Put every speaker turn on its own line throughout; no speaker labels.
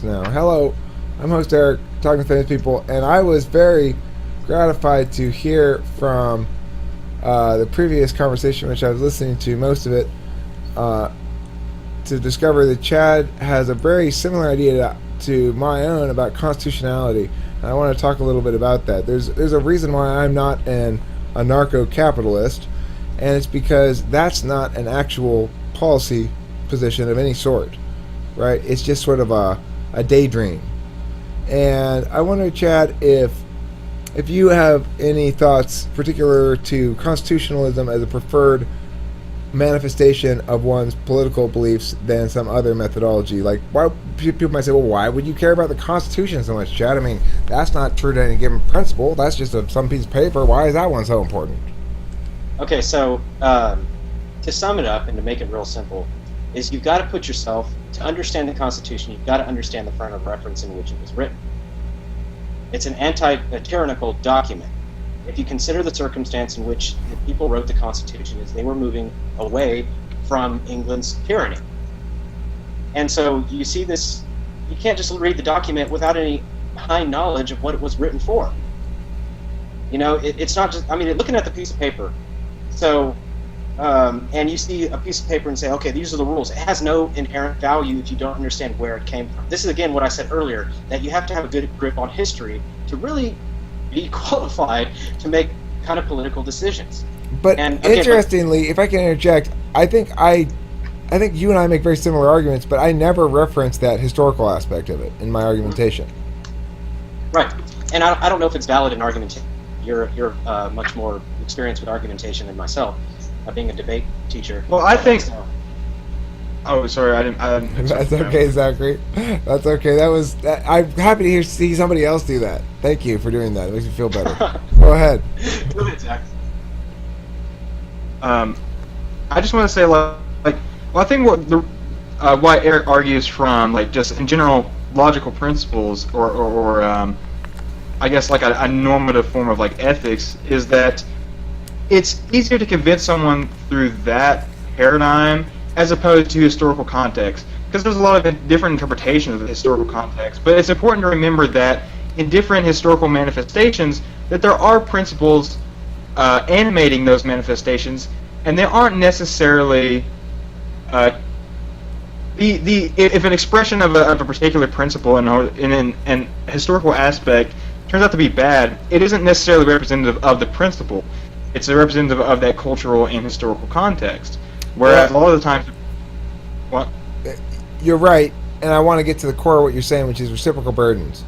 starts now. Hello, I'm host Eric, talking to famous people, and I was very gratified to hear from the previous conversation, which I was listening to most of it, to discover that Chad has a very similar idea to my own about constitutionality. And I want to talk a little bit about that. There's a reason why I'm not an anarcho-capitalist, and it's because that's not an actual policy position of any sort, right? It's just sort of a daydream. And I wonder, Chad, if you have any thoughts particular to constitutionalism as a preferred manifestation of one's political beliefs than some other methodology. Like, why people might say, well, why would you care about the Constitution so much, Chad? I mean, that's not true to any given principle. That's just some piece of paper. Why is that one so important?
Okay, so to sum it up and to make it real simple, is you've got to put yourself, to understand the Constitution, you've got to understand the frame of reference in which it was written. It's an anti-tyrannical document. If you consider the circumstance in which the people wrote the Constitution, is they were moving away from England's tyranny. And so you see this, you can't just read the document without any high knowledge of what it was written for. You know, it's not just, I mean, looking at the piece of paper, so, and you see a piece of paper and say, okay, these are the rules. It has no inherent value if you don't understand where it came from. This is, again, what I said earlier, that you have to have a good grip on history to really be qualified to make kind of political decisions.
But interestingly, if I can interject, I think you and I make very similar arguments, but I never reference that historical aspect of it in my argumentation.
Right, and I don't know if it's valid in argumentation. You're much more experienced with argumentation than myself, being a debate teacher.
Well, I think. Oh, sorry, I didn't.
That's okay, Zachary. That's okay. I'm happy to see somebody else do that. Thank you for doing that. It makes me feel better. Go ahead.
Go ahead, Zach.
I just want to say, well, I think why Eric argues from, like, just in general logical principles, or I guess like a normative form of like ethics, is that it's easier to convince someone through that paradigm as opposed to historical context, because there's a lot of different interpretations of the historical context. But it's important to remember that in different historical manifestations, that there are principles animating those manifestations, and they aren't necessarily if an expression of a particular principle in an historical aspect turns out to be bad, it isn't necessarily representative of the principle. It's a representative of that cultural and historical context. Whereas a lot of the times, what?
You're right, and I want to get to the core of what you're saying, which is reciprocal burdens.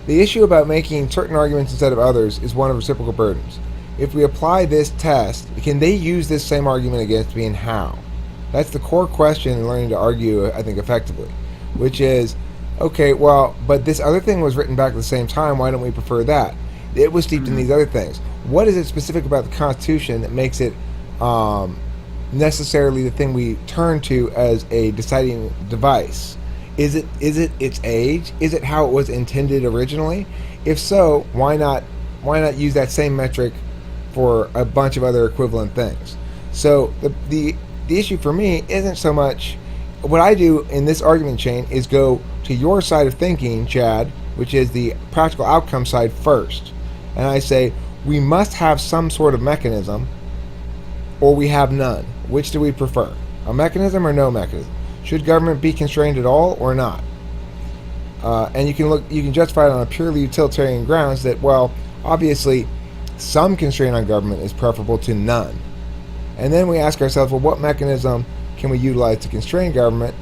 The issue about making certain arguments instead of others is one of reciprocal burdens. If we apply this test, can they use this same argument against me, and how? That's the core question in learning to argue, I think, effectively, which is, okay, well, but this other thing was written back at the same time, why don't we prefer that? It was steeped in these other things. What is it specific about the Constitution that makes it necessarily the thing we turn to as a deciding device? Is it its age? Is it how it was intended originally? If so, why not use that same metric for a bunch of other equivalent things? So the issue for me isn't so much what I do in this argument chain is go to your side of thinking, Chad, which is the practical outcome side first. And I say, we must have some sort of mechanism, or we have none. Which do we prefer? A mechanism or no mechanism? Should government be constrained at all or not? And you can justify it on a purely utilitarian grounds that, well, obviously, some constraint on government is preferable to none. And then we ask ourselves, well, what mechanism can we utilize to constrain government?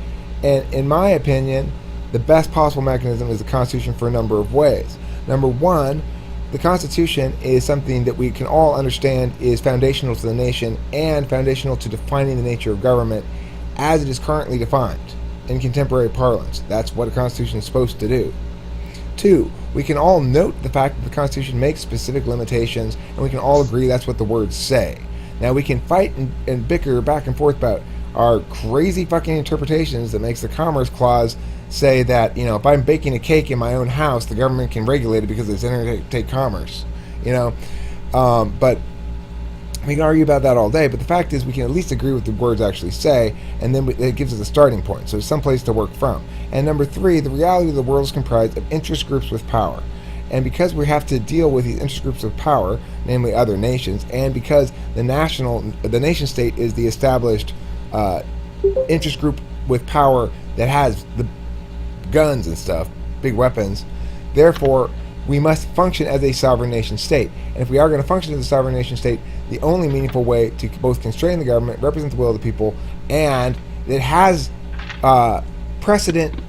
And in my opinion, the best possible mechanism is the Constitution for a number of ways. Number one, the Constitution is something that we can all understand is foundational to the nation and foundational to defining the nature of government as it is currently defined in contemporary parlance. That's what a Constitution is supposed to do. Two, we can all note the fact that the Constitution makes specific limitations, and we can all agree that's what the words say. Now, we can fight and bicker back and forth about our crazy fucking interpretations that makes the Commerce Clause say that, you know, if I'm baking a cake in my own house, the government can regulate it because it's interstate commerce, you know. But We can argue about that all day, but the fact is we can at least agree what the words actually say, and then it gives us a starting point, so it's some place to work from. And number three, the reality of the world is comprised of interest groups with power. And because we have to deal with these interest groups of power, namely other nations, and because the nation state is the established interest group with power that has the guns and stuff, big weapons, therefore we must function as a sovereign nation state. And if we are going to function as a sovereign nation state, the only meaningful way to both constrain the government, represent the will of the people, and it has precedent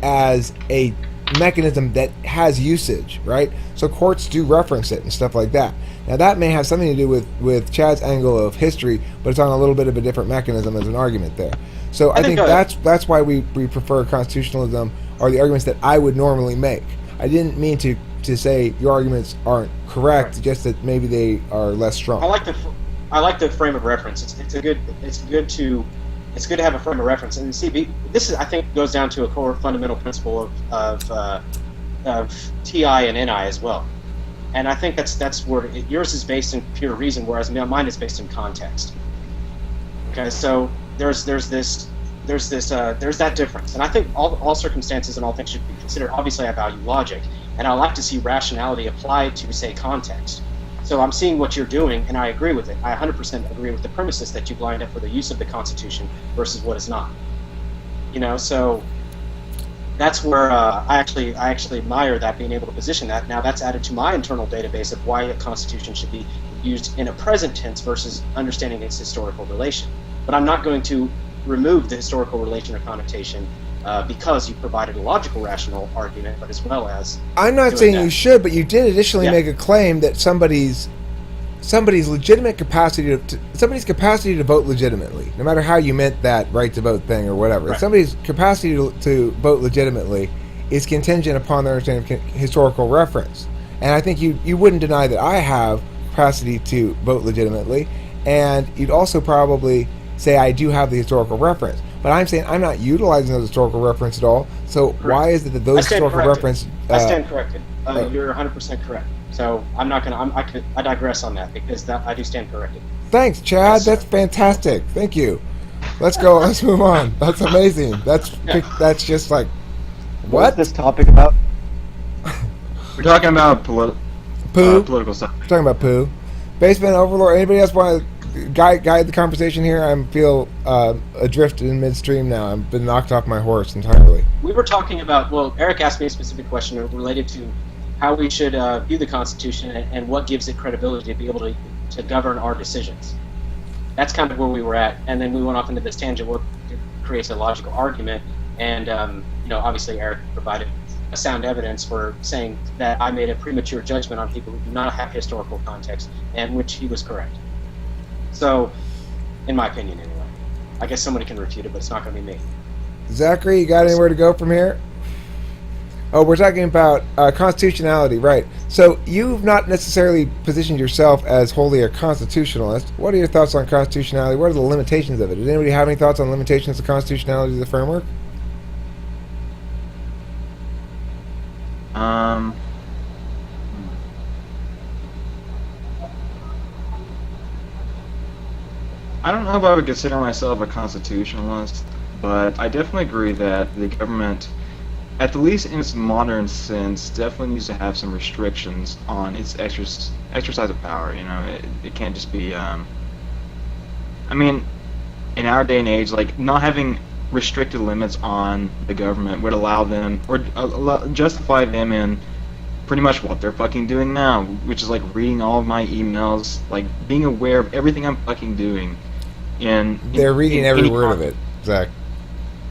as a mechanism that has usage, right? So courts do reference it and stuff like that. Now that may have something to do with Chad's angle of history, but it's on a little bit of a different mechanism as an argument there. So I think that's why we prefer constitutionalism, or the arguments that I would normally make. I didn't mean to say your arguments aren't correct, right. Just that maybe they are less strong.
I like the frame of reference. It's good to have a frame of reference. And see, this is, I think, goes down to a core fundamental principle of TI and NI as well. And I think that's where yours is based in pure reason, whereas mine is based in context. Okay, so there's that difference, and I think all circumstances and all things should be considered. Obviously, I value logic, and I like to see rationality applied to, say, context. So I'm seeing what you're doing, and I agree with it. I 100% agree with the premises that you've lined up for the use of the Constitution versus what is not. So that's where I actually admire that, being able to position that. Now that's added to my internal database of why a Constitution should be used in a present tense versus understanding its historical relation. But I'm not going to remove the historical relation or connotation because you provided a logical, rational argument, but as well as...
I'm not saying you should, but you did additionally make a claim that somebody's legitimate capacity somebody's capacity to vote legitimately, no matter how you meant that right to vote thing or whatever. Right. Somebody's capacity to vote legitimately is contingent upon their understanding of historical reference. And I think you wouldn't deny that I have capacity to vote legitimately, and you'd also probably say I do have the historical reference. But I'm saying I'm not utilizing those historical reference at all. So correct. Why is it that those historical reference?
I stand corrected. You're 100% correct. So I'm not gonna. I digress on that because I do stand corrected.
Thanks, Chad. Yes, that's fantastic. Thank you. Let's go. Let's move on. That's amazing. That's just like what?
What's this topic about?
We're talking about political stuff.
We're talking about poo. Basement Overlord. Anybody else want to guide the conversation here? I feel adrift in midstream now. I've been knocked off my horse entirely.
We were talking about. Well, Eric asked me a specific question related to how we should view the Constitution and what gives it credibility to be able to govern our decisions. That's kind of where we were at, and then we went off into this tangent where it creates a logical argument, and obviously Eric provided a sound evidence for saying that I made a premature judgment on people who do not have historical context, and which he was correct. So, in my opinion anyway. I guess somebody can refute it, but it's not going to be me.
Zachary, you got anywhere to go from here? Oh, we're talking about constitutionality, right. So you've not necessarily positioned yourself as wholly a constitutionalist. What are your thoughts on constitutionality? What are the limitations of it? Does anybody have any thoughts on limitations of constitutionality as a framework?
I don't know if I would consider myself a constitutionalist, but I definitely agree that the government, at the least in its modern sense, definitely needs to have some restrictions on its exercise of power. It can't just be. In our day and age, like not having restricted limits on the government would allow them, or justify them in pretty much what they're fucking doing now, which is like reading all of my emails, like being aware of everything I'm fucking doing.
They're reading every word of it, Zach.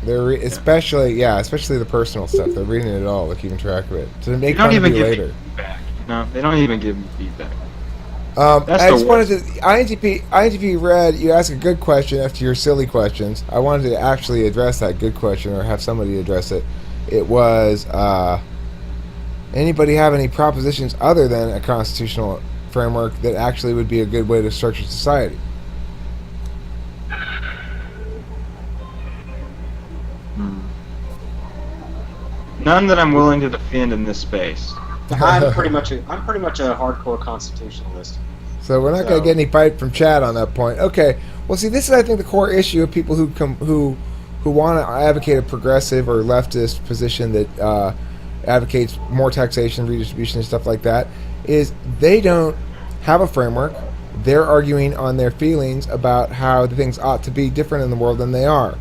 Especially the personal stuff. They're reading it all. They're keeping track of it. So they make fun of you later.
Feedback. No, they don't even give me feedback.
I just wanted to INTP Red. You asked a good question after your silly questions. I wanted to actually address that good question, or have somebody address it. It was anybody have any propositions other than a constitutional framework that actually would be a good way to structure society?
None that I'm willing to defend in this space.
I'm pretty much a hardcore constitutionalist.
So we're not going to get any fight from Chad on that point. Okay. Well, see, this is, I think, the core issue of people who want to advocate a progressive or leftist position that advocates more taxation, redistribution, and stuff like that, is they don't have a framework. They're arguing on their feelings about how the things ought to be different in the world than they are.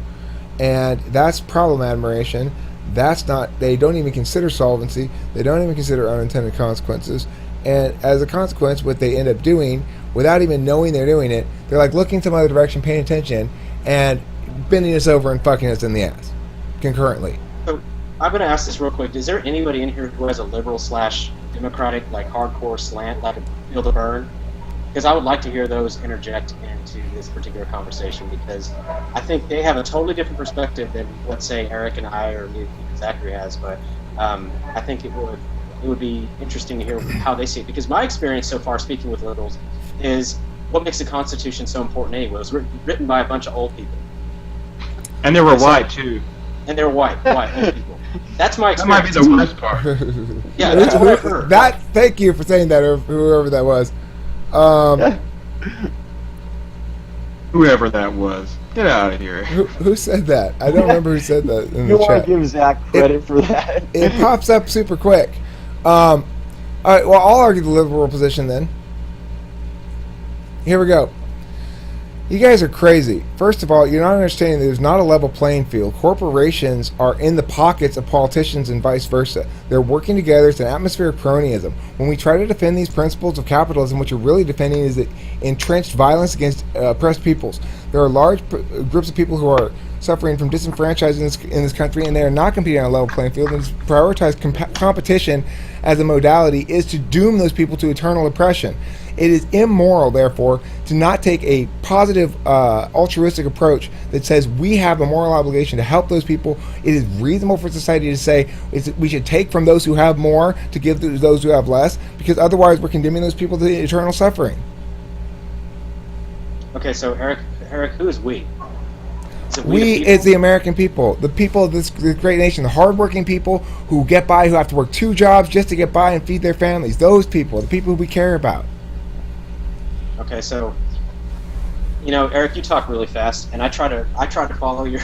And that's problem admiration. That's not, they don't even consider solvency. They don't even consider unintended consequences. And as a consequence, what they end up doing, without even knowing they're doing it, they're like looking some other direction, paying attention, and bending us over and fucking us in the ass concurrently.
So I'm going to ask this real quick. Is there anybody in here who has a liberal / democratic, like hardcore slant, like a feel to burn? Because I would like to hear those interject into this particular conversation, because I think they have a totally different perspective than what, say, Eric and I or Zachary has. But I think it would be interesting to hear how they see it, because my experience so far, speaking with liberals, is what makes the Constitution so important anyway. It was written by a bunch of old people.
And they were white, too.
And they're white old people. That's my experience.
That might be the worst part.
Yeah, that's what I've heard.
Thank you for saying that, or whoever that was.
Whoever that was. Get out of here.
Who said that? I don't remember who said that in the chat.
You want to give Zach credit for that.
It pops up super quick. All right, well, I'll argue the liberal position then. Here we go. You guys are crazy. First of all, you're not understanding that there's not a level playing field. Corporations are in the pockets of politicians and vice versa. They're working together. It's an atmosphere of cronyism. When we try to defend these principles of capitalism, what you're really defending is the entrenched violence against oppressed peoples. There are large groups of people who are suffering from disenfranchisement in this country, and they are not competing on a level playing field. And to prioritize competition as a modality is to doom those people to eternal oppression. It is immoral, therefore, to not take a positive, altruistic approach that says we have a moral obligation to help those people. It is reasonable for society to say we should take from those who have more to give to those who have less, because otherwise we're condemning those people to eternal suffering.
Okay, so Eric, who is we?
We is the American people, the people of this great nation, the hardworking people who get by, who have to work 2 jobs just to get by and feed their families. Those people, the people who we care about.
Okay, so, Eric, you talk really fast, and I try to follow your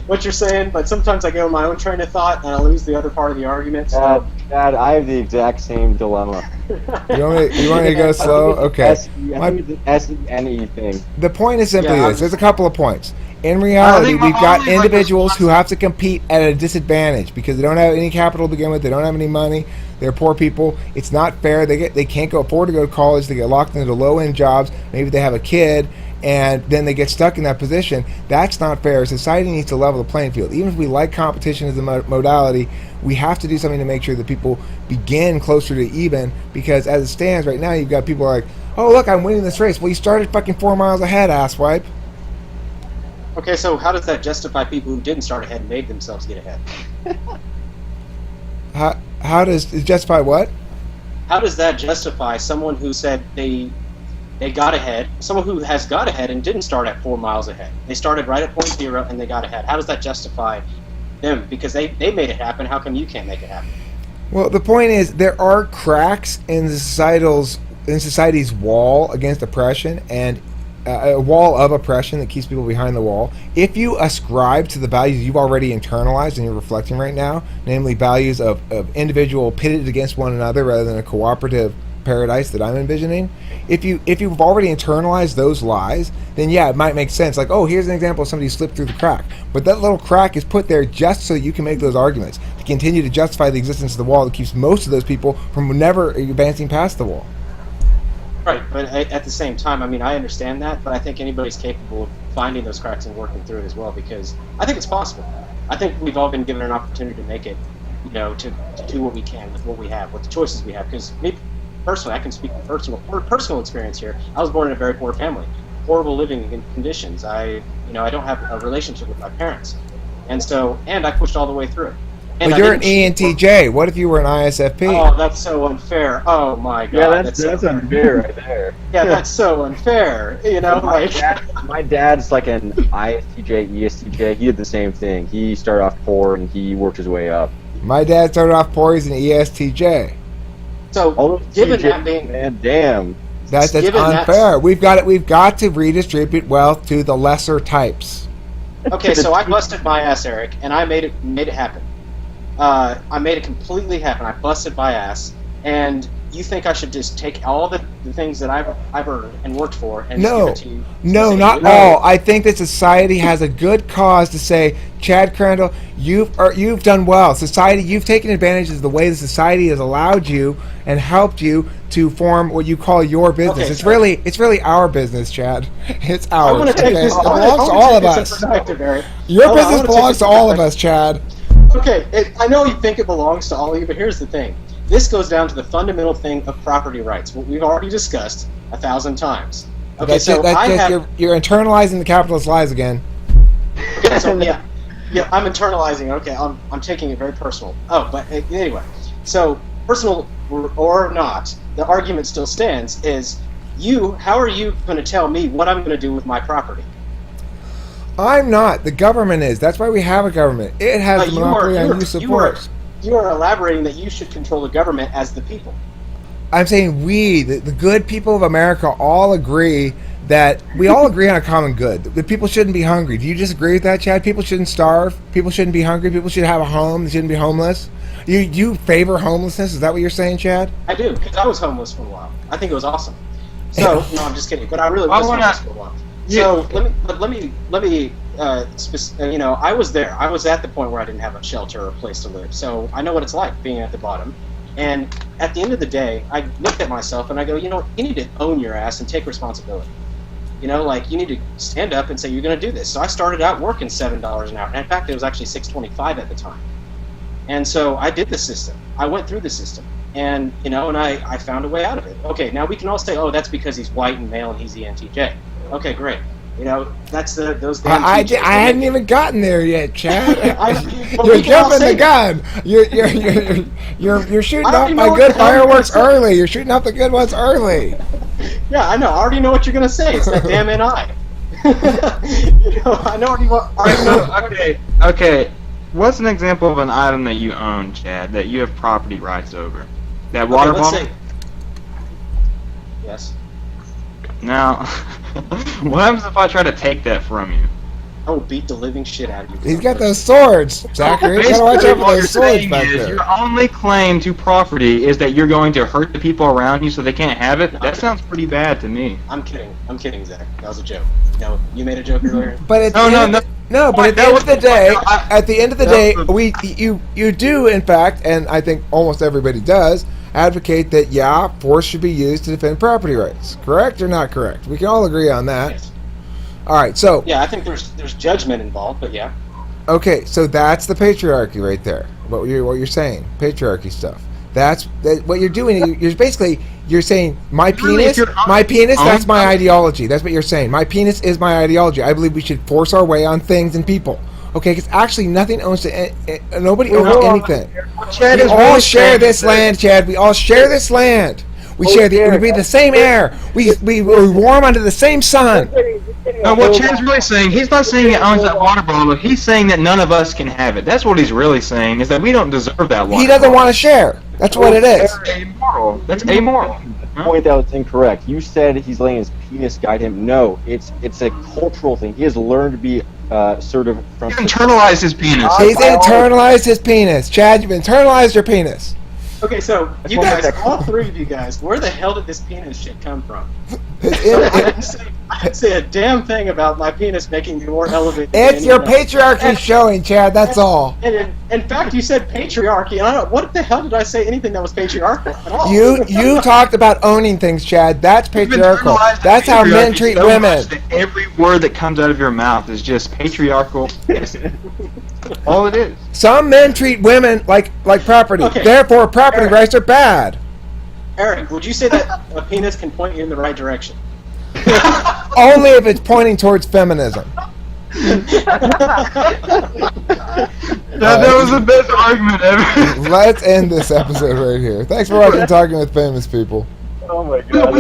what you're saying, but sometimes I go on my own train of thought and I lose the other part of the argument. So.
Dad, I have the exact same dilemma.
You want me to go slow? Okay.
S-E-N-E thing.
The point is simply this. There's a couple of points. In reality, we've got individuals who have to compete at a disadvantage because they don't have any capital to begin with. They don't have any money. They're poor people. It's not fair. They can't afford to go to college. They get locked into low-end jobs. Maybe they have a kid, and then they get stuck in that position. That's not fair. Society needs to level the playing field. Even if we like competition as a modality, we have to do something to make sure that people begin closer to even, because as it stands right now, you've got people like, oh, look, I'm winning this race. Well, you started fucking 4 miles ahead, asswipe.
Okay, so how does that justify people who didn't start ahead and made themselves get ahead?
How does it justify what?
How does that justify someone who said they got ahead, someone who has got ahead and didn't start at 4 miles ahead? They started right at point 0 and they got ahead. How does that justify them? Because they made it happen. How come you can't make it happen?
Well, the point is there are cracks in society's wall against oppression, and a wall of oppression that keeps people behind the wall. If you ascribe to the values you've already internalized and you're reflecting right now, namely values of individual pitted against one another rather than a cooperative paradise that I'm envisioning, if you've already internalized those lies, then yeah, it might make sense. Like, oh, here's an example of somebody who slipped through the crack. But that little crack is put there just so you can make those arguments, to continue to justify the existence of the wall that keeps most of those people from never advancing past the wall.
Right, but at the same time, I mean, I understand that, but I think anybody's capable of finding those cracks and working through it as well, because I think it's possible. I think we've all been given an opportunity to make it, to do what we can with what we have, with the choices we have. Because me, personally, I can speak from personal experience here. I was born in a very poor family, horrible living conditions. I don't have a relationship with my parents, and I pushed all the way through it.
But you're an ENTJ. What if you were an ISFP?
Oh, that's so unfair. Oh my God.
Yeah, that's unfair right there.
Yeah, that's so unfair.
My dad's like an ISTJ, ESTJ. He did the same thing. He started off poor and he worked his way up.
My dad started off poor. He's an ESTJ.
So,
All those
given
TJ,
that being,
man, damn.
That's
given that-
unfair. We've got to redistribute wealth to the lesser types.
okay, so I busted my ass, Eric, and I made it happen. I made it completely happen. I busted my ass, and you think I should just take all the things that I've earned and worked for and just give it to you?
No, not all. I think that society has a good cause to say, Chad Crandall, you've done well. Society, you've taken advantage of the way the society has allowed you and helped you to form what you call your business.
Okay,
It's really our business, Chad. It's ours.
I want to take
okay?
this.
It belongs to all of us. Your
Hold on, I
business
wanna take
belongs
this
to all of
perspective.
us, Chad.
Okay, I know you think it belongs to all of you, but here's the thing. This goes down to the fundamental thing of property rights, what we've already discussed 1,000 times. Okay,
That's
so
it. That's
I
just,
have...
you're internalizing the capitalist lies again.
Okay, so yeah, I'm internalizing. Okay, I'm taking it very personal. Oh, but anyway, so personal or not, the argument still stands. Is how are you going to tell me what I'm going to do with my property?
I'm not. The government is. That's why we have a government. It has the monopoly on use of force.
You are elaborating that you should control the government as the people.
I'm saying the good people of America, all agree that we all agree on a common good. That people shouldn't be hungry. Do you disagree with that, Chad? People shouldn't starve. People shouldn't be hungry. People should have a home. They shouldn't be homeless. You favor homelessness? Is that what you're saying, Chad?
I do, because I was homeless for a while. I think it was awesome. So no, I'm just kidding. But I really was homeless for a while. So let me I was there. I was at the point where I didn't have a shelter or a place to live. So I know what it's like being at the bottom. And at the end of the day, I looked at myself and I go, you need to own your ass and take responsibility. You need to stand up and say you're going to do this. So I started out working $7 an hour. And in fact, it was actually $6.25 at the time. And so I did the system. I went through the system. And, and I found a way out of it. Okay, now we can all say, oh, that's because he's white and male and he's the NTJ. Okay, great. That's those damn
I
TJs.
hadn't even gotten there yet, Chad.
But
You're
we can all
jumping
say
the gun. You're shooting
I
off
already know
my
what
good
the hell you're gonna
fireworks
say.
early. You're shooting off the good ones early.
Yeah, I know. I already know what you're going to say. It's that damn NI. I know already know.
Okay. What's an example of an item that you own, Chad, that you have property rights over? That water
let's
bottle?
say. Yes.
Now, what happens if I try to take that from you?
I will beat the living shit out of you.
He's got those swords, Zachary. You gotta watch out for
what you're
those swords
saying
back
is
there.
your only claim to property is that you're going to hurt the people around you so they can't have it? That sounds pretty bad to me.
I'm kidding, Zach. That was a joke. No, you made a joke earlier.
But at the end of the day, you do in fact, and I think almost everybody does, advocate that force should be used to defend property rights. Correct or not correct? We can all agree on that.
Yes.
All right, so
Yeah, I think there's judgment involved, but yeah.
okay, so that's the patriarchy right there. What you're saying, patriarchy stuff. What you're doing. You're saying my penis. That's my ideology. That's what you're saying. My penis is my ideology. I believe we should force our way on things and people. Okay, because actually nothing owns nobody owns anything. We all share this land, Chad. We all share this land. We breathe the same air. We warm under the same sun.
No, what Chad's really saying, he's not saying he owns that water bottle. He's saying that none of us can have it. That's what he's really saying, is that we don't deserve that water
He doesn't
bottle.
want to share. That's what it is.
That's amoral. That's amoral.
The point that was incorrect. You said he's letting his penis guide him. No, it's a cultural thing. He has learned to be assertive from.
He's internalized his penis.
He's internalized his penis. Chad, you've internalized your penis.
Okay, so you guys, all three of you guys, where the hell did this penis shit come from? I didn't say a damn thing about my penis making me more elevated.
It's your patriarchy showing, Chad. That's all.
And in fact, you said patriarchy, and I don't. What the hell did I say? Anything that was patriarchal at all?
You talked about owning things, Chad. That's patriarchal. That's how men treat women.
Every word that comes out of your mouth is just patriarchal. All it is.
Some men treat women like property.
Okay.
Therefore, property rights are bad.
Eric, would you say that a penis can point you in the right direction?
Only if it's pointing towards feminism.
That was the best argument ever.
Let's end this episode right here. Thanks for watching Talking with Famous People.
Oh my god.